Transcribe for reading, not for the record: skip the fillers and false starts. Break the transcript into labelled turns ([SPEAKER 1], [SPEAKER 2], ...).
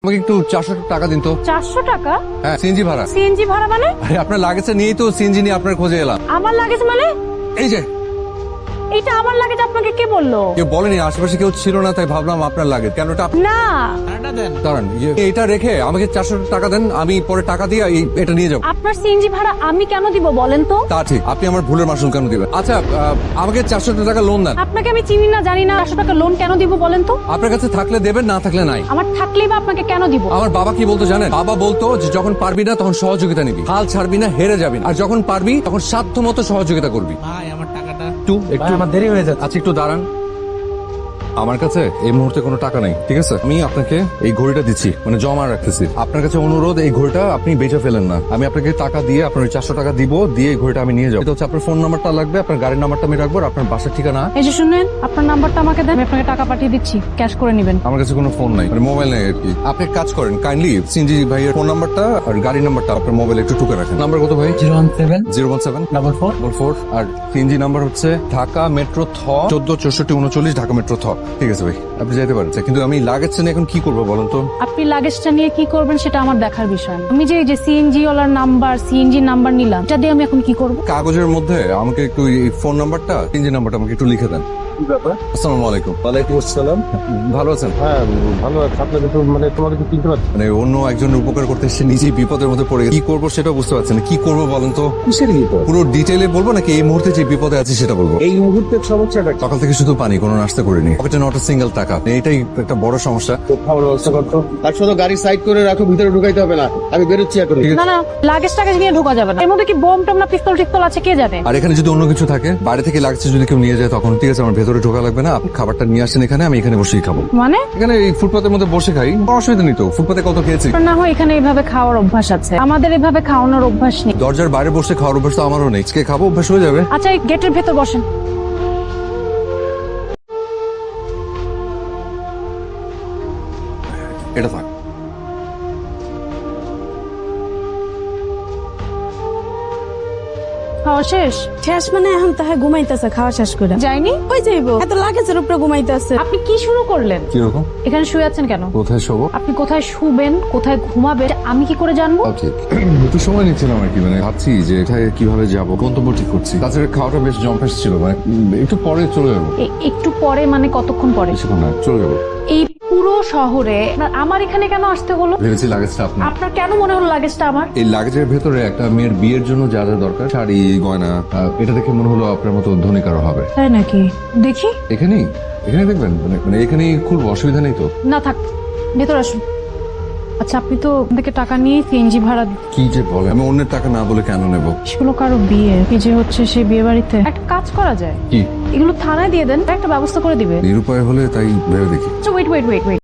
[SPEAKER 1] আমাকে একটু 400 টাকা দিন তো।
[SPEAKER 2] 400 টাকা?
[SPEAKER 1] হ্যাঁ, সিএনজি ভাড়া।
[SPEAKER 2] সিএনজি ভাড়া মানে?
[SPEAKER 1] আরে আপনার লাগেজটা নিয়েই তো সিএনজি নিয়ে আপনার খোঁজে এলাম।
[SPEAKER 2] আমার লাগেজ মানে?
[SPEAKER 1] এই যে
[SPEAKER 2] এটা আমার লাগেজ, আপনাকে কে বললো?
[SPEAKER 1] কেউ বলেনি, আশেপাশে কেউ ছিল না, তাই ভাবলাম আপনার লাগেজ। কেন এটা
[SPEAKER 2] না,
[SPEAKER 1] দাঁড়ান, এটা রেখে আমাকে 400 টাকা দেন, আমি পরে টাকা দিয়ে এটা নিয়ে যাবো।
[SPEAKER 2] আপনার সিএনজি ভাড়া আমি কেন দিব বলেন তো?
[SPEAKER 1] তা ঠিক, আপনি আমার ভুলের মাসুল কেন দিবেন? আচ্ছা, আমাকে 400 টাকা লোন দেন।
[SPEAKER 2] আপনাকে আমি চিনি না, জানি না, 400 টাকা লোন কেন দিব বলেন তো?
[SPEAKER 1] আপনার কাছে থাকলে দেবেন, না থাকলে নাই।
[SPEAKER 2] আমার থাকলেই বা আপনাকে কেন দিব?
[SPEAKER 1] আমার বাবা কি বলতো জানেন? বাবা বলতো যে যখন পারবি না তখন সহযোগিতা নিবি, হাল ছাড়বি না, হেরে যাবি না। আর যখন পারবি তখন সাধ্য মতো সহযোগিতা করবি।
[SPEAKER 3] ভাই আমার টাকাটা
[SPEAKER 1] একটু
[SPEAKER 3] আমার দেরি হয়ে যাচ্ছে।
[SPEAKER 1] আচ্ছা, একটু দাঁড়ান। আমার কাছে এই মুহূর্তে কোনো টাকা নেই, ঠিক আছে? আমি আপনাকে এই ঘড়িটা দিচ্ছি, মানে জমা রাখতেছি। আপনার কাছে অনুরোধ, এই ঘড়িটা আপনি বেচে ফেলেন না। আমি আপনাকে টাকা দিয়ে আপনার ওই 400 টাকা দিব, দিয়ে এই ঘড়িটা আমি নিয়ে যাবো। এটা হচ্ছে আপনার ফোন নাম্বারটা লাগবে, আপনার গাড়ির নাম্বারটা আমি রাখবো, আর আপনার বাসার ঠিকানা।
[SPEAKER 2] এই যে শুনেন, আপনার নাম্বারটা আমাকে দেন, আমি আপনাকে টাকা পাঠিয়ে দিচ্ছি, ক্যাশ করে নেবেন।
[SPEAKER 1] আমার কাছে কোনো ফোন নাই, মানে মোবাইল নেই আর কি। আপনি এক কাজ করেন, কাইন্ডলি সিনজি ভাইয়ের ফোন নাম্বারটা আর গাড়ির নাম্বারটা আপনার মোবাইলে একটু টুকে রাখেন। নাম্বার কত ভাই?
[SPEAKER 3] 017
[SPEAKER 1] 017
[SPEAKER 3] 44
[SPEAKER 1] আর সিএনজি নাম্বার হচ্ছে ঢাকা মেট্রো থ 146439 ঢাকা মেট্রো থ। ঠিক আছে ভাই, আপনি যেতে পারেন। কিন্তু আমি লাগেজটা নিয়ে এখন কি করবো বলেন তো?
[SPEAKER 2] আপনি লাগেজটা নিয়ে কি করবেন সেটা আমার দেখার বিষয় না। আমি যে সিএনজি ওয়ালার নাম্বার, সিএনজি নাম্বার নিলাম, এটা দিয়ে আমি এখন কি করব?
[SPEAKER 1] কাগজের মধ্যে আমাকে একটু এই ফোন নাম্বারটা, সিএনজি নাম্বারটা আমাকে একটু লিখে দেন।
[SPEAKER 4] ব্যাপার?
[SPEAKER 1] আসসালামু আলাইকুম।
[SPEAKER 4] ওয়ালাইকুম আসসালাম।
[SPEAKER 1] ভালো আছেন?
[SPEAKER 4] হ্যাঁ, ভালো আছে। আপনাকে তো তোমাকে তো চিনতে পারছি।
[SPEAKER 1] মানে অন্য একজনের উপকার করতে এসে নিজেই বিপদের মধ্যে পড়ে গেছে। কি করবো সেটা বুঝতে পারছেন না। কি করবো বলেন তো?
[SPEAKER 4] কিসের বিপদ?
[SPEAKER 1] পুরো ডিটেইলে বলবো নাকি এই মুহূর্তে যে বিপদে আছি সেটা বলবো?
[SPEAKER 4] এই মুহূর্তের সমস্যাটা কি?
[SPEAKER 1] সকাল থেকে শুধু পানি, কোনো নাস্তা করিনি, পকেটে নট আ সিঙ্গেল টাকা। এইটাই একটা বড় সমস্যা।
[SPEAKER 4] তো খাওয়ার ব্যবস্থা করতো। তার সাথে গাড়ি সাইড করে রাখো, ভিতরে ঢুকাইতে হবে না। আমি বেরোচ্ছি এখন।
[SPEAKER 2] না না, লাগেজ টাগেজ নিয়ে ঢোকা যাবে না। এর মধ্যে কি বোম টম না পিস্তল টিস্তল আছে কে জানে?
[SPEAKER 1] আর এখানে যদি অন্য কিছু থাকে, বাইরে থেকে লাগছে যদি কেউ নিয়ে যায়, তখন ঠিক আছে, আমার ভেতরে ঢোকা লাগবে না। আপনি খাবারটা নিয়ে আসেন এখানে, আমি এখানে বসেই খাবো।
[SPEAKER 2] মানে
[SPEAKER 1] এখানে এই ফুটপাতের মধ্যে বসে খাই, কোনো অসুবিধা নেই তো। ফুটপাতে কত খেয়েছি।
[SPEAKER 2] না হয় এখানে এভাবে খাওয়ার অভ্যাস আছে, আমাদের এভাবে খাওয়ানোর অভ্যাস নেই।
[SPEAKER 1] দরজার বাইরে বসে খাওয়ার অভ্যাস তো আমারও নেই। আজকে খাবো, অভ্যাস হয়ে যাবে।
[SPEAKER 2] আচ্ছা, এই গেটের ভেতর বসেন।
[SPEAKER 1] এটা থাক।
[SPEAKER 2] খাওয়া শেষ?
[SPEAKER 5] শেষ মানে এখন তাহা ঘুমাইতেছে খাওয়া শেষ করে
[SPEAKER 2] যায়নি?
[SPEAKER 5] ওই যাইবো এত লাগেজের উপরে ঘুমাইতেছে।
[SPEAKER 2] আপনি কি শুরু করলেন?
[SPEAKER 1] কিরকম?
[SPEAKER 2] এখানে শুয়ে আছেন কেন?
[SPEAKER 1] কোথায় শোবো?
[SPEAKER 2] আপনি কোথায় শুবেন, কোথায় ঘুমাবেন আমি কি করে জানবো?
[SPEAKER 1] ঠিক একটু সময় নিচ্ছিলাম আর কি, মানে ভাবছি যে এটায় কিভাবে যাবো, গন্তব্য ঠিক করছি। তাছাড়া খাওয়াটা বেশ জম্পেশ ছিল, মানে একটু পরে চলে যাবো।
[SPEAKER 2] একটু পরে মানে কতক্ষণ পরে?
[SPEAKER 1] বেশিক্ষণ না, চলে যাবো।
[SPEAKER 2] এই পুরো শহরে আমার এখানে কেন আসতে হলো?
[SPEAKER 1] ভেবেছি লাগেজটা আপনার।
[SPEAKER 2] আপনার কেন মনে হলো লাগেজটা আমার?
[SPEAKER 1] এই লাগেজের ভেতরে একটা মেয়ের বিয়ের জন্য যা যা দরকার, শাড়ি, গয়না, এটা দেখে মনে হলো আপনার মতো ধনী কারো হবে।
[SPEAKER 2] তাই নাকি? দেখি।
[SPEAKER 1] এখানেই এখানে দেখবেন, মানে এখানেই খুব অসুবিধা নেই তো?
[SPEAKER 2] না থাক, ভেতর আসুন। আচ্ছা, আপনি তো থেকে টাকা নিয়ে সিএনজি ভাড়া
[SPEAKER 1] কি যে বলে, আমি অন্যের টাকা না বলে কেন নেব?
[SPEAKER 2] সেগুলো কারো বিয়ে, কি যে হচ্ছে সেই বিয়ে বাড়িতে একটা কাজ করা যায়,
[SPEAKER 1] কি?
[SPEAKER 2] এগুলো থানায় দিয়ে দেন, একটা ব্যবস্থা করে দিবে।
[SPEAKER 1] নিরুপায় হলে তাই ভেবে দেখি।
[SPEAKER 2] আচ্ছা, ওয়েট ওয়েট ওয়েট ওয়েট